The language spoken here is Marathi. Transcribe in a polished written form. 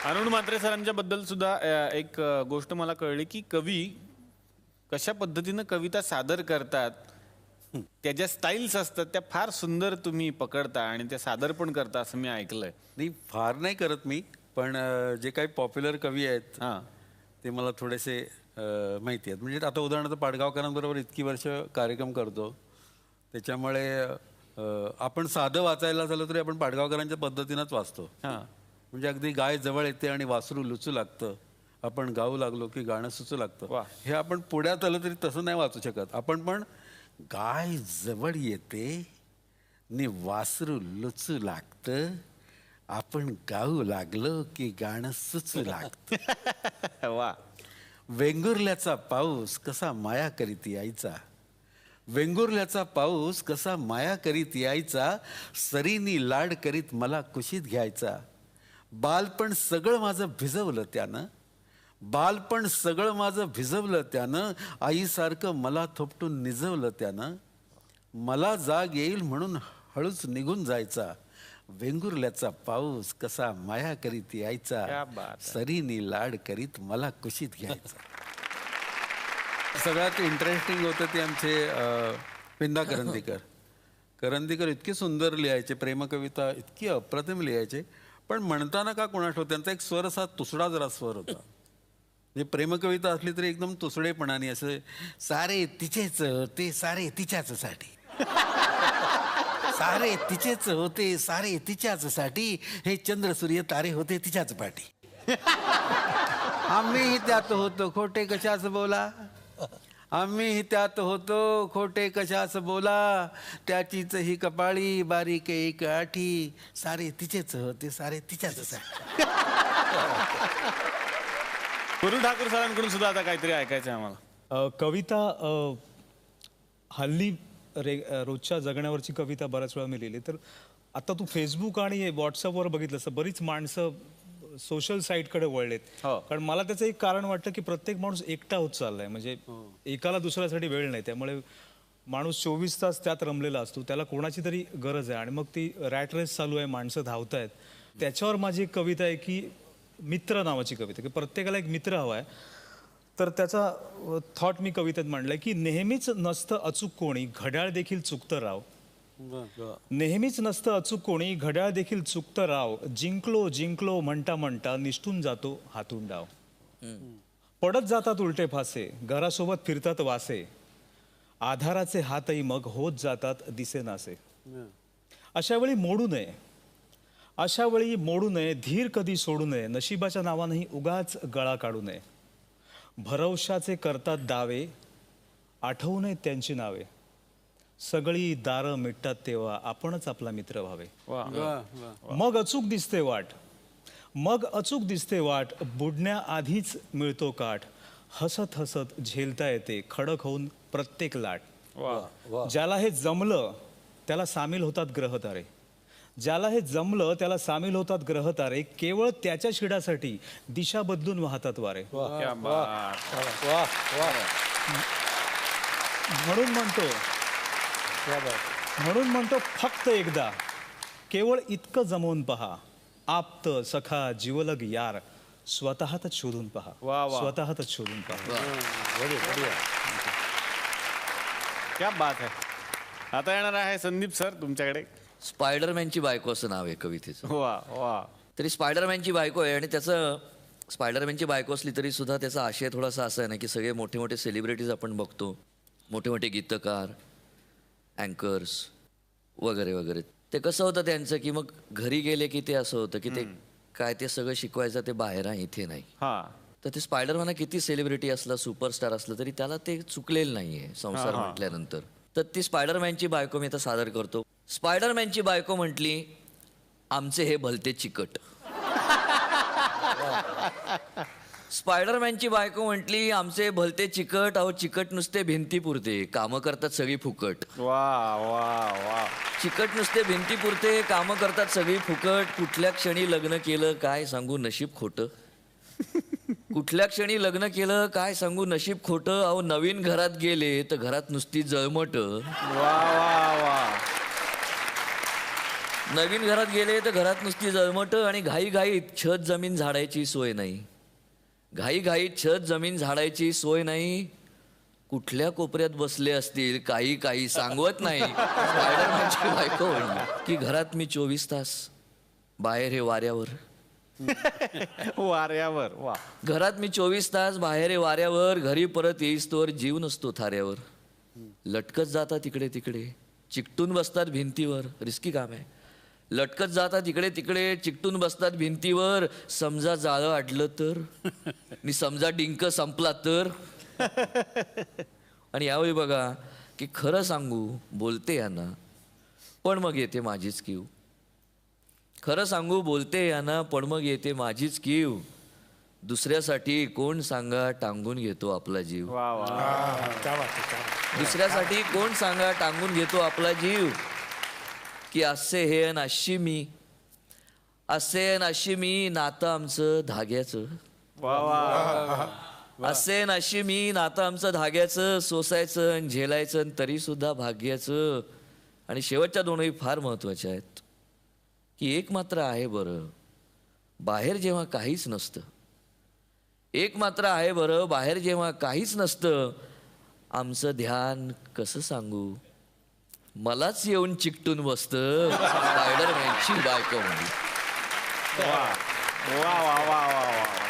अरुण म्हात्रे सरांच्या बद्दल सुद्धा एक गोष्ट मला कळली की कवी कशा पद्धतीनं कविता सादर करतात, त्याच्या स्टाईल्स असतात त्या फार सुंदर तुम्ही पकडता आणि त्या सादर पण करता असं मी ऐकलंय. नाही, फार नाही करत मी, पण जे काही पॉप्युलर कवी आहेत हां ते मला थोडेसे माहिती आहेत. म्हणजे आता उदाहरणार्थ पाडगावकरांबरोबर इतकी वर्ष कार्यक्रम करतो, त्याच्यामुळे आपण साधं वाचायला झालं तरी आपण पाडगावकरांच्या पद्धतीनंच वाचतो. हां म्हणजे अगदी गाय जवळ येते आणि वासरू लुचू लागतं, आपण गाऊ लागलो की गाणं सुचू लागतं. वा. हे आपण पुण्यात आलं तरी तसं नाही वाचू शकत. आपण पण गाय जवळ येते नि वासरू लुचू लागतं, आपण गाऊ लागलो की गाणं सुचू लागतं. वा. वेंगुर्ल्याचा पाऊस कसा माया करीत यायचा, वेंगुर्ल्याचा पाऊस कसा माया करीत यायचा, सरीनी लाड करीत मला कुशीत घ्यायचा. बालपण सगळं माझं भिजवलं त्यानं, बालपण सगळं माझं भिजवलं त्यानं, आईसारखं मला थोपटून निजवलं त्यानं. मला जाग येईल म्हणून हळूच निघून जायचा, वेंगुर्ल्याचा पाऊस कसा माया करीत क्या यायचा, बात आहे. सरीनी लाड करीत मला कुशीत घ्यायचा. सगळ्यात इंटरेस्टिंग होतं ते आमचे पिंदा करंदीकर. करंदीकर इतके सुंदर लिहायचे, प्रेमकविता इतकी अप्रतिम लिहायचे, पण म्हणताना का कोणास ठाऊक त्यांचा एक स्वर असा तुसडा जरा स्वर होता. म्हणजे प्रेमकविता असली तरी एकदम तुसडेपणाने असं, सारे तिचेच होते सारे तिच्याचसाठी, सारे तिचेच होते सारे तिच्याचसाठी, हे चंद्र सूर्य तारे होते तिच्याच पाठी. आम्हीही त्यात होतो खोटे कशाच बोला, आम्हीही त्यात होतो खोटे कशाच बोला, त्याचीच ही कपाळी बारीक एक आठी, सारे तिचेच होते सारे तिच्याचसाठी. गुरु ठाकूर सरांकडून सुद्धा आता काहीतरी ऐकायचं आहे आम्हाला. कविता हल्ली रोजच्या जगण्यावरची कविता बऱ्याच वेळा मी लिहिली. तर आता तू फेसबुक आणि व्हॉट्सअपवर बघितलं असं बरीच माणसं सोशल साईटकडे वळलेत. हो. कारण मला त्याचं एक कारण वाटतं की प्रत्येक माणूस एकटा होत चाललाय, म्हणजे एकाला दुसऱ्यासाठी वेळ नाही. त्यामुळे माणूस 24 तास त्यात रमलेला असतो, त्याला कोणाची तरी गरज आहे. आणि मग ती रॅट रेस चालू आहे, माणसं धावतायत. त्याच्यावर माझी एक कविता आहे की मित्र नावाची कविता, की प्रत्येकाला एक मित्र हवा आहे. तर त्याचा थॉट मी कवितेत मांडलाय की नेहमीच नसतं अचूक कोणी, घड्याळ देखील चुकतं राव. नेहमीच नसतं अचूक कोणी, घड्याळ देखील चुकतं राव. जिंकलो जिंकलो म्हणता म्हणता निष्ठून जातो हातून डाव. पडत जातात उलटे फासे, घरासोबत फिरतात वासे, आधाराचे हातही मग होत जातात दिसेनासे. अशा वेळी मोडू नये, अशा वेळी मोडू नये, धीर कधी सोडू नये, नशिबाच्या नावानंही उगाच गळा काढू नये. भरवशाचे करतात दावे, आठवू नये त्यांची नावे, सगळी दारं मिटतात तेव्हा आपणच आपला मित्र व्हावे. मग अचूक दिसते वाट, मग अचूक दिसते वाट, बुडण्याआधीच मिळतो काठ. हसत हसत झेलता येते खडक होऊन प्रत्येक लाट. ज्याला हे जमलं त्याला सामील होतात ग्रहतारे, ज्याला हे जमलं त्याला सामील होतात ग्रहतारे, केवळ त्याच्या शिडासाठी दिशा बदलून वाहतात वारे. क्या बात. म्हणून म्हणतो फक्त एकदा, केवळ इतकं जमवून पहा, आप्त सखा जीवलग यार, स्वतःतच शोधून पहा. वा, वा. स्वतःतच शोधून पहा. क्या बात आहे. आता येणार आहे संदीप सर तुमच्याकडे. स्पायडरमॅनची बायको असं नाव आहे कवितेचं. वा वा. तरी स्पायडरमॅनची बायको आहे, आणि त्याचं स्पायडरमॅनची बायको असली तरी सुद्धा त्याचा आशय थोडासा असा आहे ना, की सगळे मोठे मोठे सेलिब्रिटीज आपण बघतो, मोठे मोठे गीतकार, अँकर्स वगैरे वगैरे. ते कसं होतं त्यांचं, की मग घरी गेले की ते असं होतं की ते काय ते सगळं शिकवायचं ते बाहेर आहे, इथे नाही. हा. तर ते स्पायडरमॅन किती सेलिब्रिटी असलं, सुपरस्टार असलं तरी त्याला ते चुकलेलं नाहीये संसार म्हटल्यानंतर. तर ती स्पायडरमॅनची बायको मी आता सादर करतो. स्पायडरमॅनची बायको म्हटली, आमचे हे भलते चिकट. स्पायडरमॅनची बायको म्हटली, आमचे भलते चिकट. अहो चिकट नुसते भिंतीपुरते, कामं करतात सगळी फुकट. वा वा वा. चिकट नुसते भिंतीपुरते, कामं करतात सगळी फुकट. कुठल्या क्षणी लग्न केलं काय सांगू नशीब खोटं. कुठल्या क्षणी लग्न केलं काय सांगू नशीब खोटं. अहो नवीन घरात गेले तर घरात नुसती जळमट. वा वा वा. नवीन घरात गेले तर घरात नुसती जळमट आणि घाईघाईत छत जमीन झाडायची सोय नाही. घाईघाईत छत जमीन झाडायची सोय नाही. कुठल्या कोपऱ्यात बसले असतील काही सांगवत नाही. स्पायडरमॅनची बायको म्हणली की घरात मी 24 तास, बाहेर हे वाऱ्यावर. वाऱ्यावर वा. घरात मी 24 तास, बाहेर हे वाऱ्यावर. घरी परत येईस्तोवर जीव नसतो थाऱ्यावर. लटकत जातात इकडे तिकडे, चिकटून बसतात भिंतीवर. रिस्की काम आहे. लटकत जातात इकडे तिकडे, चिकटून बसतात भिंतीवर. समजा जाळं अडलं तर, आणि समजा डिंक संपला तर. आणि यावेळी बघा की खरं सांगू बोलते यांना, पण मग येते माझीच कीव. खरं सांगू बोलते यांना, पण मग येते माझीच कीव. दुसऱ्यासाठी कोण सांगा टांगून घेतो आपला जीव. वा वा. दुसऱ्यासाठी कोण सांगा टांगून घेतो आपला जीव. की असे हे अन अशी मी, असे अन अशी मी, नातं आमचं धाग्याचं. वा वा. असे अन अशी मी, नातं आमचं धाग्याचं. सोसायचं अन झेलायचं अन तरी सुद्धा भाग्याचं. आणि शेवटच्या दोनही फार महत्वाच्या आहेत. की एक मात्र आहे बरं, बाहेर जेव्हा काहीच नसतं. एक मात्र आहे बरं, बाहेर जेव्हा काहीच नसतं. आमचं ध्यान कसं सांगू, मलाच येऊन चिकटून बसतं. स्पायडरमॅनची बायको म्हणली. वा वा वा वा वा वा.